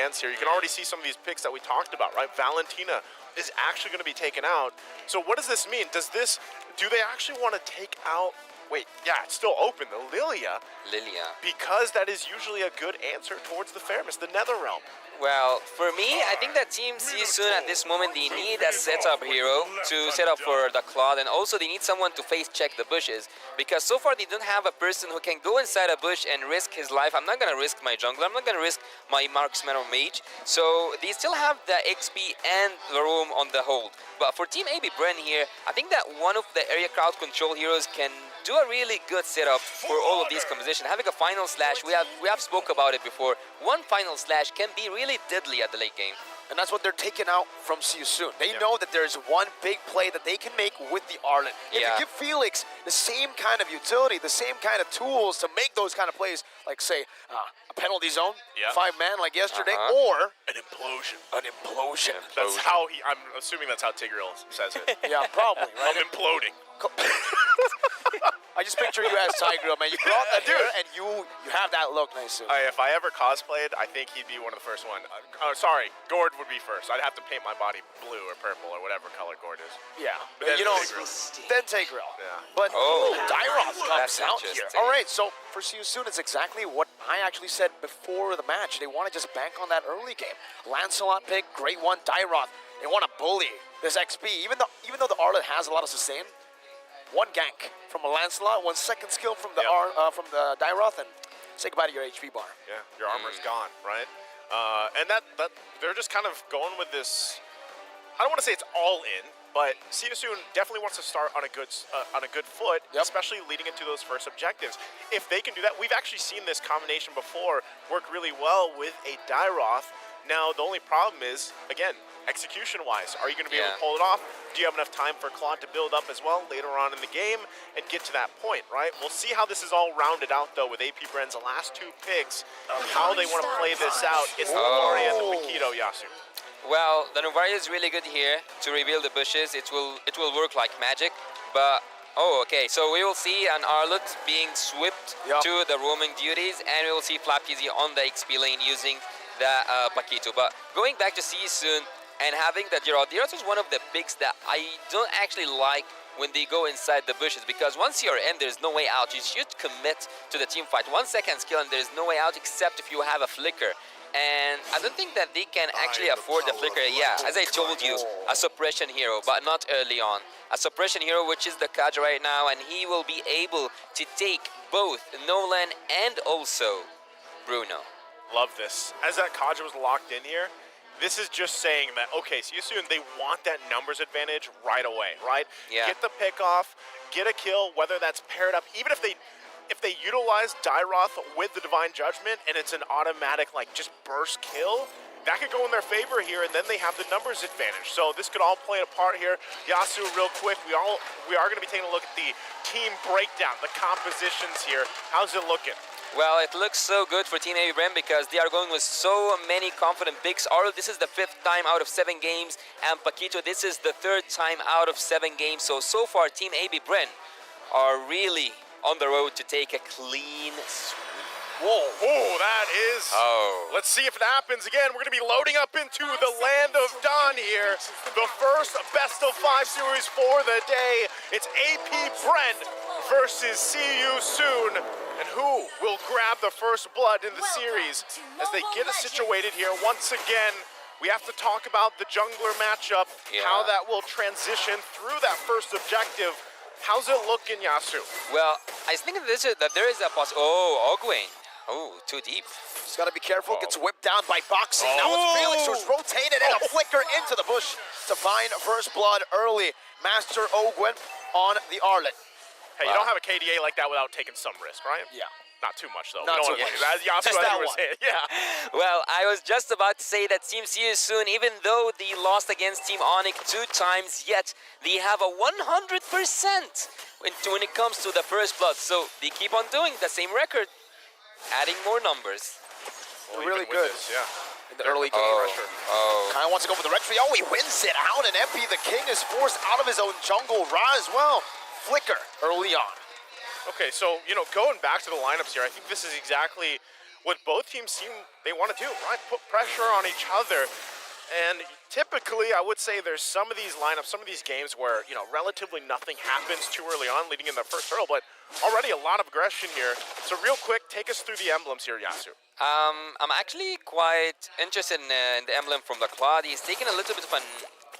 chance here. You can already see some of these picks that we talked about, right? Valentina is actually going to be taken out. So what does this mean? Do they actually want to take out, wait, yeah, it's still open, the Lilia. Because that is usually a good answer towards the Fairness, the Nether Realm. Well, for me, I think that Team See You Soon at this moment, they need a setup hero to set up for the Claude, and also they need someone to face check the bushes, because so far they don't have a person who can go inside a bush and risk his life. I'm not going to risk my jungler, I'm not going to risk my marksman or mage, so they still have the XP and the roam on the hold. But for Team AB BREN here, I think that one of the area crowd control heroes can do a really good setup for all of these compositions. Having a final slash, we have spoke about it before. One final slash can be really deadly at the late game. And that's what they're taking out from See You Soon. They know that there's one big play that they can make with the Arlen. If you give Felix the same kind of utility, the same kind of tools to make those kind of plays, like say a penalty zone, 5-man like yesterday, or an implosion. An implosion. That's how I'm assuming that's how Tigreal says it. Yeah, probably, right? I'm imploding. I just picture you as Tigreal, man. You brought that here, and you have that look, nice. If I ever cosplayed, I think he'd be one of the first one. Sorry, Gord would be first. I'd have to paint my body blue or purple or whatever color Gord is. Yeah, Then you know, Tigreal. then Tigreal. Yeah. But Dyroth comes out here. interesting. All right, so for See You Soon, it's exactly what I actually said before the match. They want to just bank on that early game. Lancelot pick, great one. Dyroth, they want to bully this XP. Even though the Arlet has a lot of sustain, one gank from a Lancelot, 1 second skill from the Dyroth, and say goodbye to your HP bar. Yeah, your armor's gone, right? And that they're just kind of going with this. I don't want to say it's all in, but See You Soon definitely wants to start on a good foot, especially leading into those first objectives. If they can do that, we've actually seen this combination before work really well with a Dyroth. Now the only problem is, again, execution-wise, are you going to be able to pull it off? Do you have enough time for Claude to build up as well later on in the game and get to that point, right? We'll see how this is all rounded out, though, with AP BREN's last 2 picks, how they want to play this out. It's the Novaria and the Makito, Yasu. Well, the Novaria is really good here to reveal the bushes. It will work like magic, but okay, so we will see an Arlet being swept to the roaming duties, and we will see Flapkizzy on the XP lane using the Paquito. But going back to See You Soon, and having the Geralt was one of the picks that I don't actually like when they go inside the bushes, because once you're in, there's no way out. You should commit to the team fight. 1 second skill and there's no way out except if you have a flicker. And I don't think that they can actually afford the flicker. Yeah, as I told you, a suppression hero, but not early on. A suppression hero, which is the Kaja right now, and he will be able to take both Nolan and also Bruno. Love this. As that Kaja was locked in here, this is just saying that, okay, See You Soon, they want that numbers advantage right away, right? Yeah. Get the pick off, get a kill, whether that's paired up, even if they utilize Dyroth with the Divine Judgment and it's an automatic, like, just burst kill, that could go in their favor here, and then they have the numbers advantage. So this could all play a part here. Yasu, real quick, we are going to be taking a look at the team breakdown, the compositions here. How's it looking? Well, it looks so good for Team AB BREN because they are going with so many confident picks. Arlo, this is the 5th time out of 7 games, and Paquito, this is the 3rd time out of 7 games. So far, Team AB BREN are really on the road to take a clean sweep. Whoa, that is... Let's see if it happens again. We're going to be loading up into the land of Dawn here. The first best of 5 series for the day. It's AP BREN versus See You Soon. And who will grab the first blood in the series as they get us situated here once again? We have to talk about the jungler matchup, how that will transition through that first objective. How's it looking, Yasu? Well, I think that there is a possibility. Oh, Ogwyn. Oh, too deep. Just got to be careful. Gets whipped down by boxing. Now it's Felix who's rotated and a flicker into the bush to find first blood early. Master Ogwyn on the Arlet. Hey, you don't have a KDA like that without taking some risk, right? Yeah. Not too much, though. Not too much. Yasu, Just that was one. hit. Yeah. Well, I was just about to say that Team See You Soon, even though they lost against Team Onyx 2 times, yet they have a 100% when it comes to the first blood. So they keep on doing the same record, adding more numbers. Well, really good. This, yeah. In the early game. Kind of wants to go for the retry. Oh, he wins it out, and MP the King is forced out of his own jungle. Ra as well. Flicker early on. Okay, so, going back to the lineups here, I think this is exactly what both teams seem they want to do, right? Put pressure on each other. And typically, I would say there's some of these lineups, some of these games where, you know, relatively nothing happens too early on leading in the first hurdle, but already a lot of aggression here. So real quick, take us through the emblems here, Yasu. I'm actually quite interested in the emblem from the Claude. He's taken a little bit of a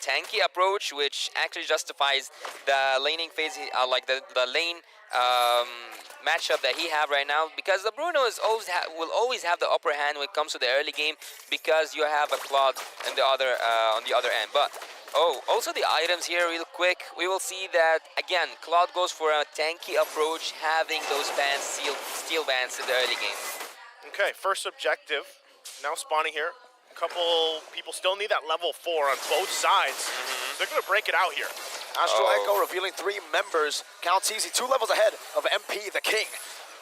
tanky approach, which actually justifies the laning phase, like the lane matchup that he have right now, because the Bruno is will always have the upper hand when it comes to the early game, because you have a Claude on the other end. But also the items here real quick, we will see that again Claude goes for a tanky approach, having those bands, steel bands in the early game. Okay, first objective now spawning here. A couple people still need that level 4 on both sides. They're gonna break it out here. Astral Echo revealing 3 members. Counts easy, 2 levels ahead of MP, the King.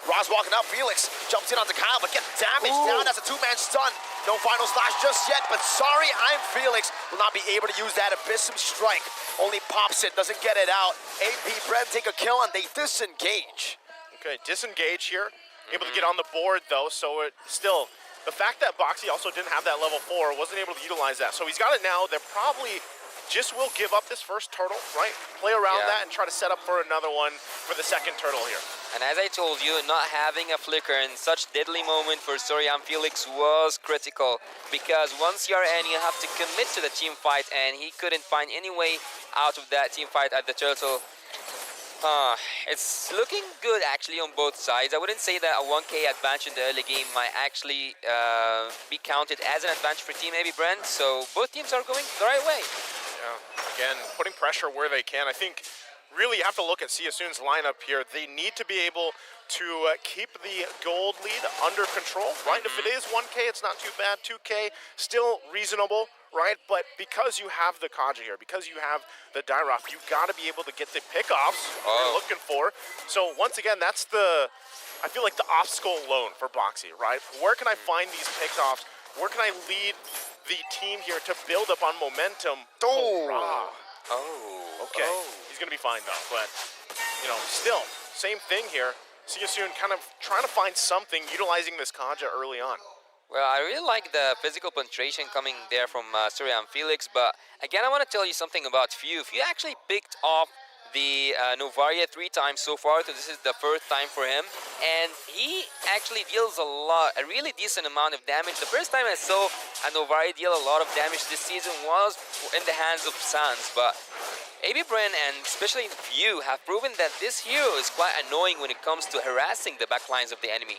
Roz walking out, Felix jumps in onto Kyle, but gets damaged down as a 2-man stun. No final slash just yet, but sorry, I'm Felix. Will not be able to use that Abyssum Strike. Only pops it, doesn't get it out. AP BREN take a kill and they disengage. Okay, disengage here. Able to get on the board though, so it still, the fact that Boxy also didn't have that level 4, wasn't able to utilize that. So he's got it now. They're probably just will give up this first turtle, right? Play around that and try to set up for another one for the second turtle here. And as I told you, not having a flicker in such deadly moment for Sorian Felix was critical, because once you're in, you have to commit to the team fight, and he couldn't find any way out of that team fight at the turtle. It's looking good actually on both sides. I wouldn't say that a 1k advantage in the early game might actually be counted as an advantage for Team AB BREN, so both teams are going the right way. Yeah, again, putting pressure where they can. I think really you have to look at SEE YOU SOON's lineup here. They need to be able to keep the gold lead under control, right? If it is 1k, it's not too bad. 2k, still reasonable, right? But because you have the Kaja here, because you have the Dairoth, you got to be able to get the pickoffs you're looking for. So once again, that's I feel like the obstacle alone for Boxy, right? Where can I find these pickoffs? Where can I lead the team here to build up on momentum? Okay, he's gonna be fine though, but you know, still, same thing here. SEE YOU SOON kind of trying to find something, utilizing this Kaja early on. Well, I really like the physical penetration coming there from Sorian Felix, but again, I want to tell you something about Few. Few actually picked off the Novaria 3 times so far, so this is the 1st time for him, and he actually deals a really decent amount of damage. The first time I saw a Novaria deal a lot of damage this season was in the hands of Sans, but AB BREN and especially Few have proven that this hero is quite annoying when it comes to harassing the backlines of the enemy.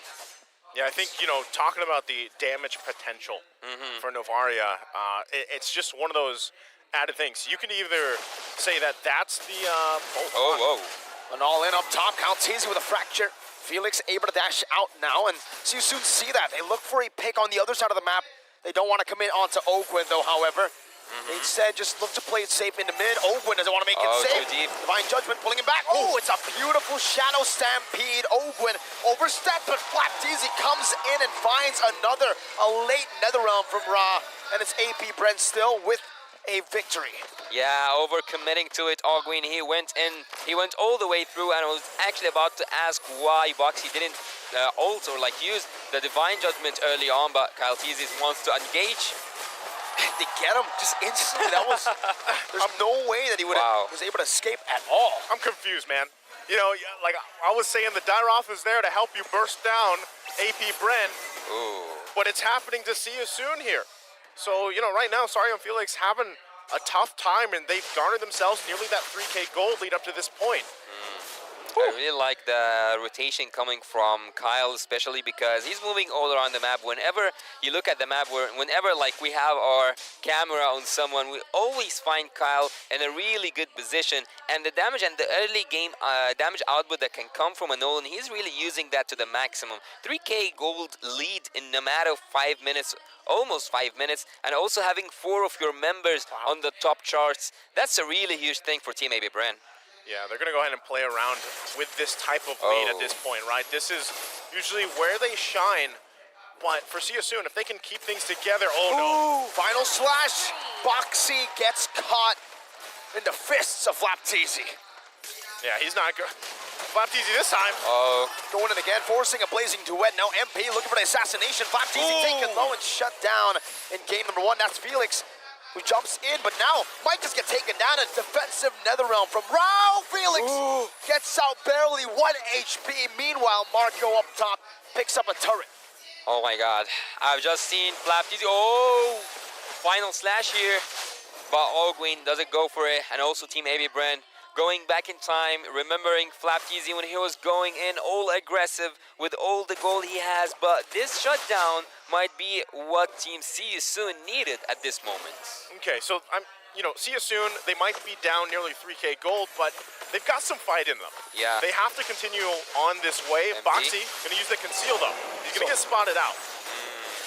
Yeah, I think, you know, talking about the damage potential for Novaria, it's just one of those added things. You can either say that that's the An all-in up top, counts easy with a fracture. Felix able to dash out now, and SEE YOU SOON see that. They look for a pick on the other side of the map. They don't want to commit onto Ogwin though, however. They instead just look to play it safe in the mid. Ogwin doesn't want to make it safe. Too deep. Divine Judgment pulling him back. Oh, it's a beautiful Shadow Stampede. Ogwin overstepped, but Flapteezy comes in and finds a late Netherrealm from Ra. And it's AP BREN still with a victory. Yeah, overcommitting to it, Ogwin. He went all the way through, and I was actually about to ask why Boxy didn't ult or like use the Divine Judgment early on, but Kyle Teezy wants to engage. They get him just instantly. That was, there's no way that he was able to escape at all. I'm confused, man. You know, like I was saying, the Dairoth is there to help you burst down AP BREN, but it's happening to SEE YOU SOON here. So, you know, right now, Sorian Felix having a tough time, and they've garnered themselves nearly that 3k gold lead up to this point. I really like the rotation coming from Kyle, especially because he's moving all around the map. Whenever you look at the map, whenever like we have our camera on someone, we always find Kyle in a really good position. And the damage and the early game damage output that can come from a Nolan, he's really using that to the maximum. 3k gold lead in a matter of 5 minutes, almost 5 minutes, and also having 4 of your members on the top charts. That's a really huge thing for Team AB BREN. Yeah, they're going to go ahead and play around with this type of lead at this point, right? This is usually where they shine, but for SEE YOU SOON, if they can keep things together, Final slash! Boxy gets caught in the fists of Flapteezy. Yeah, he's not good. Flap TZ this time. Oh, Going in again, forcing a blazing duet. Now MP looking for the assassination. Flap TZ taken low and shut down in game number 1. That's Felix, who jumps in, but now might just get taken down. A defensive Netherrealm from Rao. Felix gets out barely 1 HP. Meanwhile, Marco up top picks up a turret. oh my God. I've just seen Flap TZ. Oh, final slash here. But Ogwin doesn't go for it. And also Team AB BREN going back in time, remembering Flap TZ when he was going in all aggressive with all the gold he has. But this shutdown might be what Team See You Soon needed at this moment. Okay, so See You Soon, they might be down nearly 3K gold, but they've got some fight in them. Yeah. They have to continue on this way. MP. Boxy gonna use the conceal though. He's gonna get spotted out.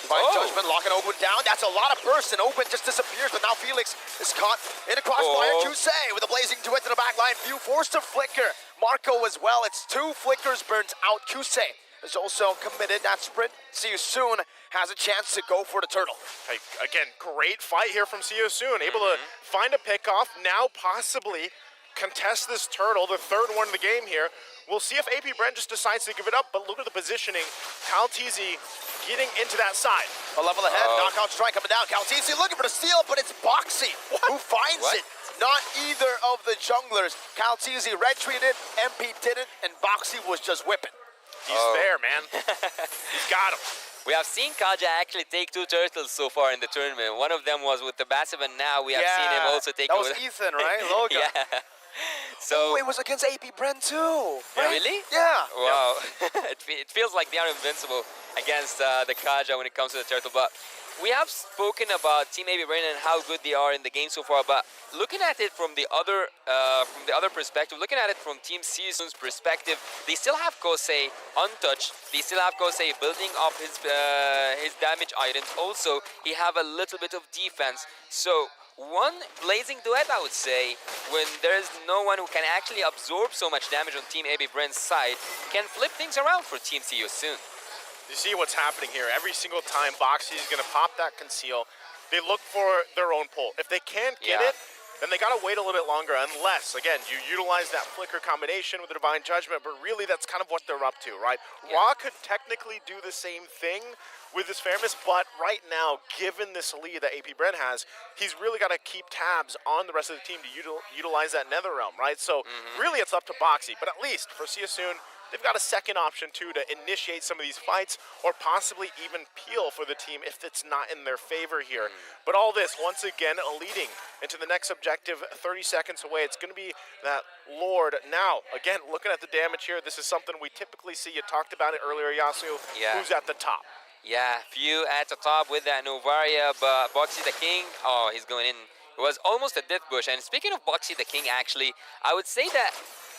Divine Judgment locking Open down. That's a lot of burst, and Open just disappears, but now Felix is caught in a crossfire. Kusei with a blazing duet to the back line. Few forced to flicker. Marco as well. It's 2 flickers burnt out. Kusei is also committed. That sprint. See You Soon has a chance to go for the turtle. Hey, again, great fight here from See You Soon. Able to find a pickoff. Now possibly contest this turtle, the 3rd one of the game here. We'll see if AP BREN just decides to give it up, but look at the positioning. Calteezy getting into that side. A level ahead, knockout strike coming down. Calteezy looking for the steal, but it's Boxy who finds it. Not either of the junglers. Calteezy retreated, MP didn't, and Boxy was just whipping. He's there, man. He's got him. We have seen Kaja actually take 2 turtles so far in the tournament. One of them was with the Massive, and now we have seen him also take that it was with Ethan, right? Logan. Yeah. So it was against AP BREN too. Right? Really? Yeah. Wow. It feels like they are invincible against the Kaja when it comes to the turtle. But we have spoken about Team AB BREN and how good they are in the game so far. But looking at it from the other perspective, looking at it from Team See You Soon's perspective, they still have Kosei untouched. They still have Kosei building up his damage items. Also, he have a little bit of defense. So one blazing duet, I would say, when there is no one who can actually absorb so much damage on Team AB BREN's side, can flip things around for Team See You Soon. You see what's happening here. Every single time Boxy is going to pop that conceal, they look for their own pull. If they can't get it, then they got to wait a little bit longer, unless, again, you utilize that flicker combination with the Divine Judgment, but really that's kind of what they're up to, right? Ra could technically do the same thing with his Fairness, but right now, given this lead that AP BREN has, he's really got to keep tabs on the rest of the team to utilize that Netherrealm, right? So really it's up to Boxy, but at least for See You Soon, they've got a second option too to initiate some of these fights or possibly even peel for the team if it's not in their favor here. But all this, once again, leading into the next objective, 30 seconds away. It's going to be that Lord. Now, again, looking at the damage here, this is something we typically see. You talked about it earlier, Yasu. Who's at the top? Yeah, few at the top with that Novaria, but Boxy the King, oh, he's going in. It was almost a death bush. And speaking of Boxy the King, actually, I would say that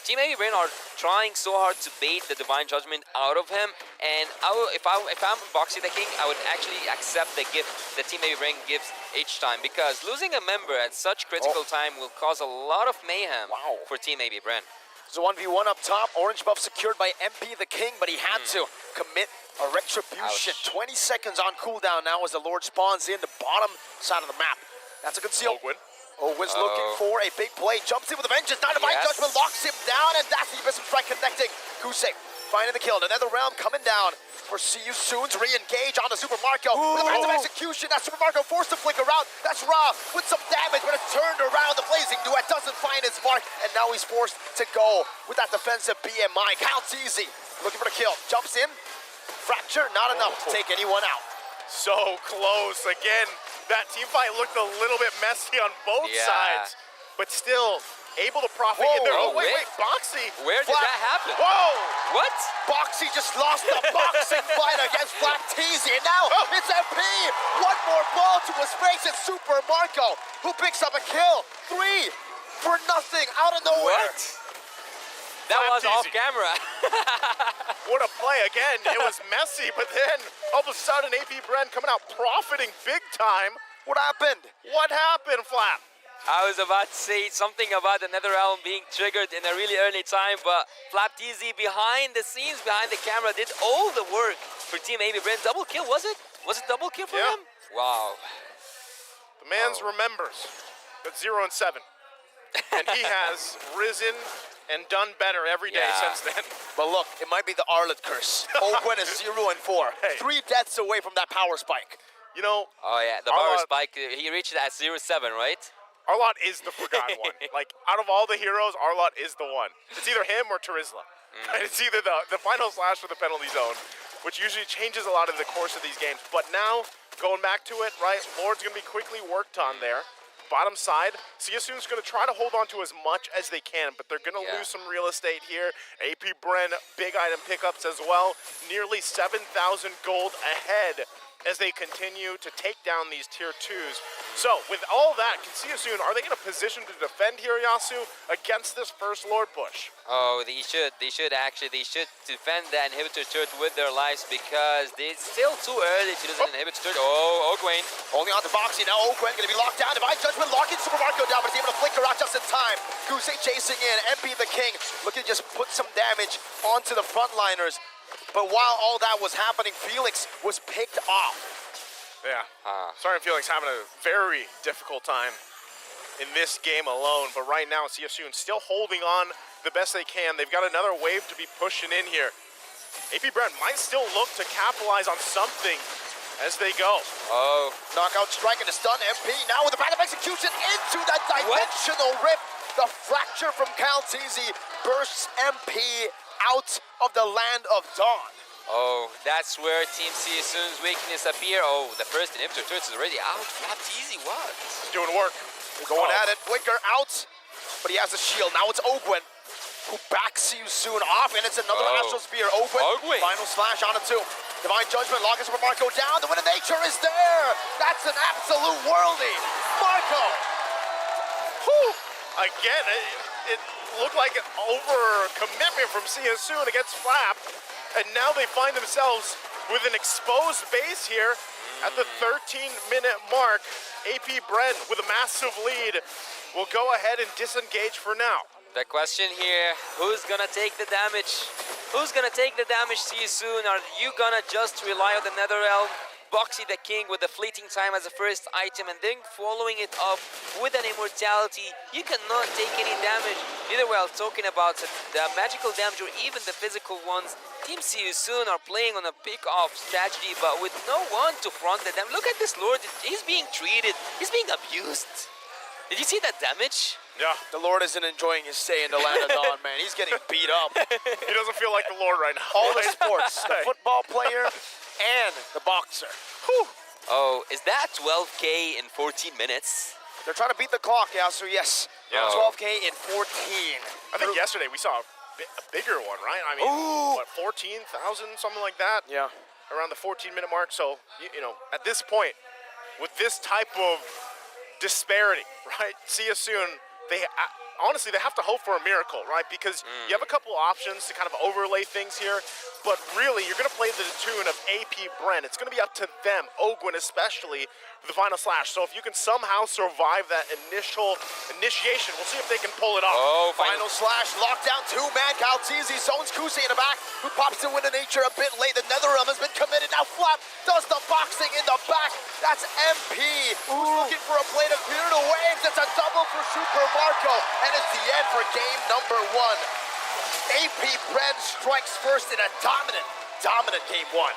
Team AB BREN are trying so hard to bait the Divine Judgment out of him, and if I'm Boxy the King, I would actually accept the gift that Team AB BREN gives each time, because losing a member at such critical time will cause a lot of mayhem for Team AB BREN. So 1v1 up top, orange buff secured by MP the King, but he had to commit a retribution. 20 seconds on cooldown now as the Lord spawns in the bottom side of the map. That's a conceal. Owen's looking for a big play, jumps in with a vengeance, now Divine Judgment locks him down, and that's the Abyssal Strike connecting. Kusei finding the kill, another round coming down for See You Soon to re-engage on the Super Marco. With a random execution, that Super Marco forced to flicker out. That's Ra with some damage, but it's turned around. The blazing duet doesn't find its mark, and now he's forced to go with that defensive BMI. Calteezy looking for the kill, jumps in, fracture, not enough to take anyone out. So close. Again, that team fight looked a little bit messy on both sides, but still able to profit in there. Oh, wait, Boxy. Where did that happen? Whoa! What? Boxy just lost the boxing fight against Flap TZ, and now it's MP. One more ball to his face. It's Super Marco who picks up a kill. 3 for nothing out of nowhere. What? That was off camera. What a play. Again, it was messy, but then all of a sudden AP BREN coming out profiting big time. What happened? What happened, Flap? I was about to say something about the Netherrealm being triggered in a really early time, but Flap TZ behind the scenes, behind the camera, did all the work for Team AB BREN. Double kill, was it? Was it double kill for him? Wow. The man's remembers. That's 0 and 7. And he has risen and done better every day Yeah. since then. But look, it might be the Arlet curse. Ogwen is 0-4. Hey. 3 deaths away from that power spike. You know, Oh yeah, the power Arlott- spike. He reached it at 0-7, right? Arlott is the forgotten one. Like, out of all the heroes, Arlott is the one. It's either him or Terizla. Right? It's either the final slash or the penalty zone, which usually changes a lot of the course of these games. But now, going back to it, right, Lord's going to be quickly worked on there. Bottom side, SEE YOU SOON's going to try to hold on to as much as they can, but they're going to lose some real estate here. AP BREN, big item pickups as well. Nearly 7,000 gold ahead as they continue to take down these tier 2s. So, with all that, can SEE YOU SOON, are they in a position to defend here, Yasu, against this first Lord push? Oh, they should defend the inhibitor turret with their lives because it's still too early to do an inhibitor turret. Oh, Ogwen. Only on the boxing now. Ogwen going to be locked down. Divine Judgment locking Super Marco down, but he's able to flicker out just in time. Guse chasing in. MP the King looking to just put some damage onto the frontliners. But while all that was happening, Felix was picked off. Yeah. Sorry, Felix having a very difficult time in this game alone, but right now SEE YOU SOON still holding on the best they can. They've got another wave to be pushing in here. AP BREN might still look to capitalize on something as they go. Oh, Knockout strike and a stun. MP now with the path of execution into that dimensional rift. The fracture from Caltizi bursts MP out of the land of Dawn. oh, that's where Team SEE YOU SOON's weakness appear. Oh, the first inhibitor turret is already out. That's easy. What? He's doing work. Going at it. Flicker out, but he has a shield. Now it's Ogwen who backs SEE YOU SOON off, and it's another Astral Spear. Ogwen. Final slash on it too. Divine Judgment, locking Super Marco down. The Wind of Nature is there. That's an absolute worldie. Marco. Whew. Again, it looked like an over-commitment from SEE YOU SOON against Flap, and now they find themselves with an exposed base here at the 13-minute mark. AP BREN with a massive lead will go ahead and disengage for now. The question here, who's gonna take the damage? Who's gonna take the damage, SEE YOU SOON? Are you gonna just rely on the Netherrealm? Boxy the King with the fleeting time as a first item and then following it up with an immortality. You cannot take any damage. Either way, I was talking about the magical damage or even the physical ones. Team SEE YOU SOON are playing on a pick-off strategy, but with no one to front them. Look at this Lord, he's being treated, he's being abused. Did you see that damage? Yeah. The Lord isn't enjoying his stay in the land of Dawn, man. He's getting beat up. He doesn't feel like the Lord right now. All the sports, the football player and the boxer. Whew. Oh, is that 12K in 14 minutes? They're trying to beat the clock, yeah, so yes. Yeah. 12K in 14. I think yesterday we saw a bigger one, right? I mean, what, 14,000, something like that? Yeah. Around the 14-minute mark. So, you know, at this point, with this type of disparity, right? SEE YOU SOON, honestly, they have to hope for a miracle, right? Because you have a couple options to kind of overlay things here, but really, you're going to play to the tune of AP BREN. It's going to be up to them, Ogwen especially, for the final slash. So if you can somehow survive that initial initiation, we'll see if they can pull it off. Oh, Final slash, lockdown, two-man, Caltizi, zones Kusi in the back, who pops the Wind of Nature a bit late. The Netherrealm has been committed. Now Flap does the boxing in the back. That's MP, who's looking for a play to clear the waves. It's a double for Super Marco, and it's the end for game number 1. AP BREN strikes first in a dominant game 1.